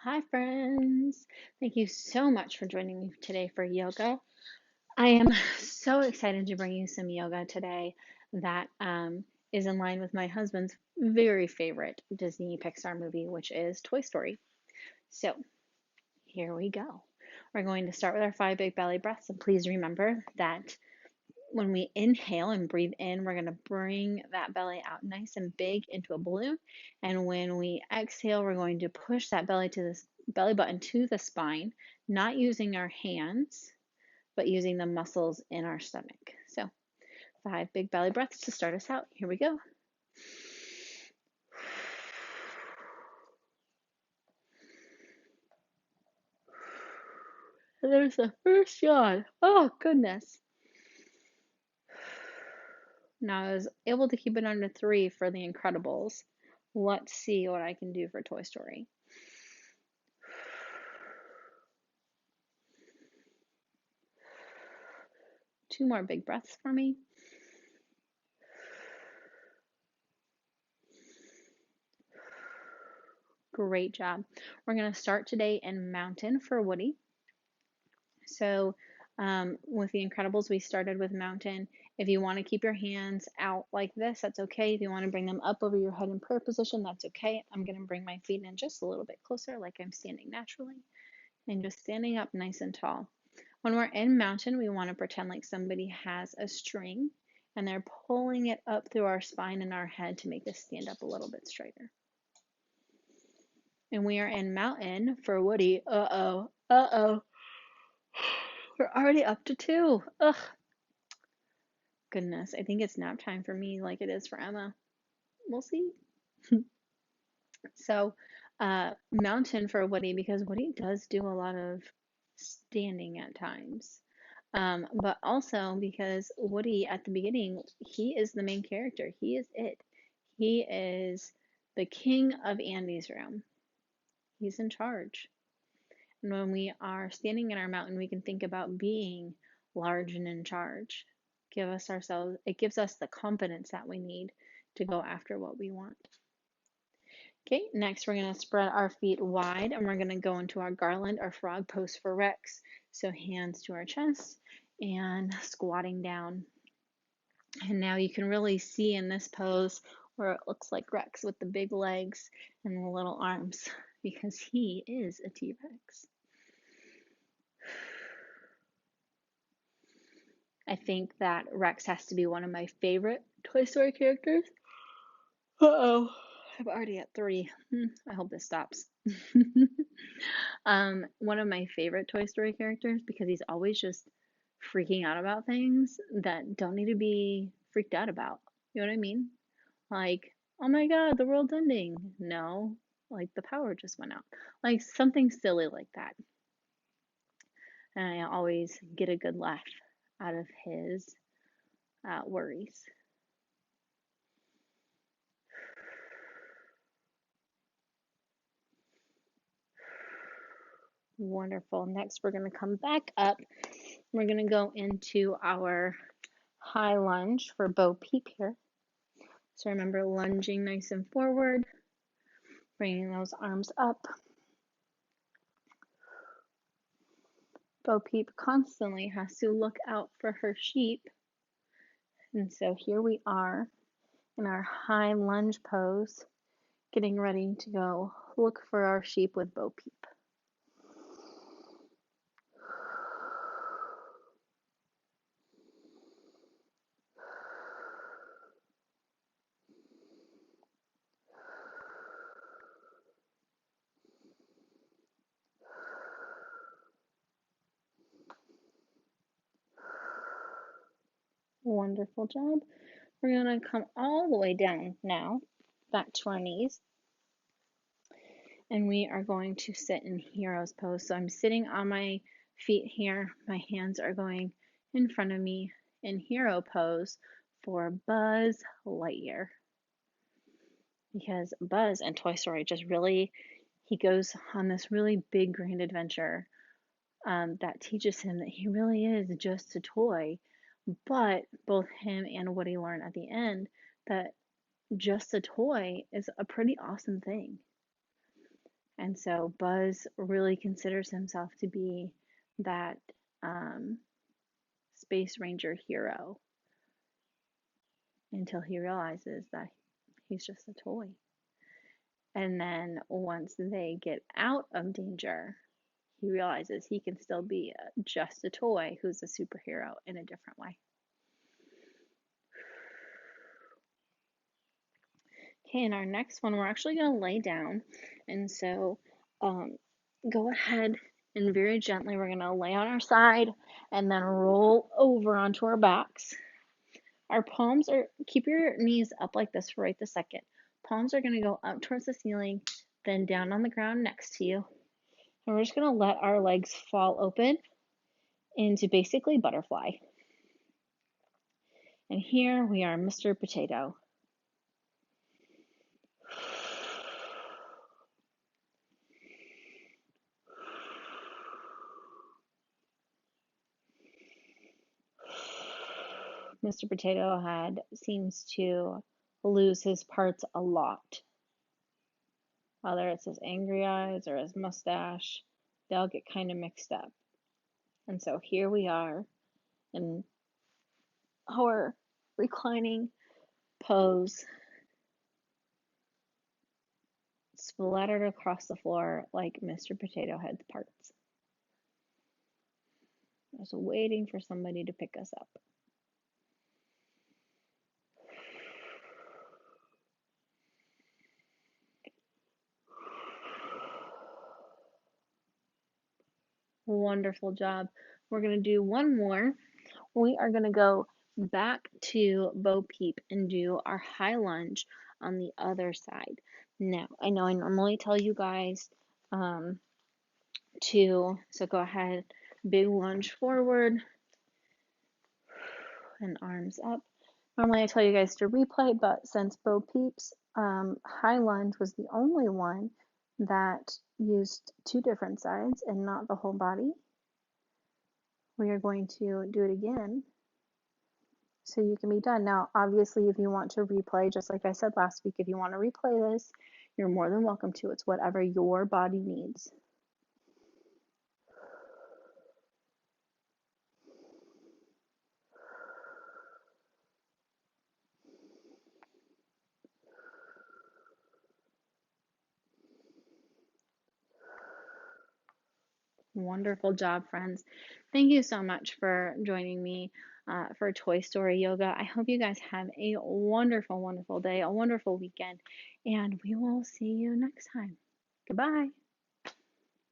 Hi, friends. Thank you so much for joining me today for yoga. I am so excited to bring you some yoga today that is in line with my husband's very favorite Disney Pixar movie, which is Toy Story. So, here we go. We're going to start with our 5 big belly breaths, and please remember that when we inhale and breathe in, we're going to bring that belly out nice and big into a balloon. And when we exhale, we're going to push that belly button to the spine, not using our hands, but using the muscles in our stomach. So 5 big belly breaths to start us out. Here we go. And there's the first yawn. Oh, goodness. Now I was able to keep it under 3 for The Incredibles. Let's see what I can do for Toy Story. Two more big breaths for me. Great job. We're going to start today in Mountain for Woody. So with The Incredibles, we started with Mountain. If you want to keep your hands out like this, that's okay. If you want to bring them up over your head in prayer position, that's okay. I'm going to bring my feet in just a little bit closer, like I'm standing naturally, and just standing up nice and tall. When we're in Mountain, we want to pretend like somebody has a string and they're pulling it up through our spine and our head to make us stand up a little bit straighter. And we are in Mountain for Woody. Uh-oh. Uh-oh. We're already up to 2. Ugh. Goodness. I think it's nap time for me like it is for Emma. We'll see. So, Mountain for Woody because Woody does do a lot of standing at times. But also because Woody at the beginning, he is the main character. He is it. He is the king of Andy's room. He's in charge. And when we are standing in our mountain, we can think about being large and in charge. It gives us the confidence that we need to go after what we want. Okay, next we're going to spread our feet wide and we're going to go into our garland or frog pose for Rex. So hands to our chest and squatting down. And now you can really see in this pose where it looks like Rex with the big legs and the little arms because he is a T-Rex. I think that Rex has to be one of my favorite Toy Story characters. Uh-oh, I'm already at 3. I hope this stops. One of my favorite Toy Story characters because he's always just freaking out about things that don't need to be freaked out about. You know what I mean? Like, oh my God, the world's ending. No, like the power just went out. Like something silly like that. And I always get a good laugh out of his worries. Wonderful. Next, we're going to come back up. We're going to go into our high lunge for Bo Peep here. So remember lunging nice and forward, bringing those arms up. Bo Peep constantly has to look out for her sheep. And so here we are in our high lunge pose, getting ready to go look for our sheep with Bo Peep. Wonderful job. We're going to come all the way down now, back to our knees. And we are going to sit in hero's pose. So I'm sitting on my feet here. My hands are going in front of me in hero pose for Buzz Lightyear. Because Buzz in Toy Story just really, he goes on this really big, grand adventure that teaches him that he really is just a toy. But both him and Woody learn at the end that just a toy is a pretty awesome thing. And so Buzz really considers himself to be that um, Space Ranger hero until he realizes that he's just a toy. And then once they get out of danger, he realizes he can still be just a toy who's a superhero in a different way. Okay, in our next one, we're actually going to lay down. And so go ahead and very gently, we're going to lay on our side and then roll over onto our backs. Our palms are, keep your knees up like this for right this second. Palms are going to go up towards the ceiling, then down on the ground next to you. And we're just going to let our legs fall open into basically butterfly. And here we are, Mr. Potato. Mr. Potato Head seems to lose his parts a lot. Whether it's his angry eyes or his mustache, they all get kind of mixed up. And so here we are in our reclining pose, splattered across the floor like Mr. Potato Head's parts. Just waiting for somebody to pick us up. Wonderful job. We're going to do one more. We are going to go back to Bo Peep and do our high lunge on the other side. Now, I know I normally tell you guys so go ahead, big lunge forward and arms up. Normally I tell you guys to replay, but since Bo Peep's high lunge was the only one that used two different sides and not the whole body, we are going to do it again so you can be done. Now, obviously, if you want to replay, just like I said last week, if you want to replay this, you're more than welcome to. It's whatever your body needs. Wonderful job, friends. Thank you so much for joining me for Toy Story Yoga. I hope you guys have a wonderful, wonderful day, a wonderful weekend, and we will see you next time. Goodbye.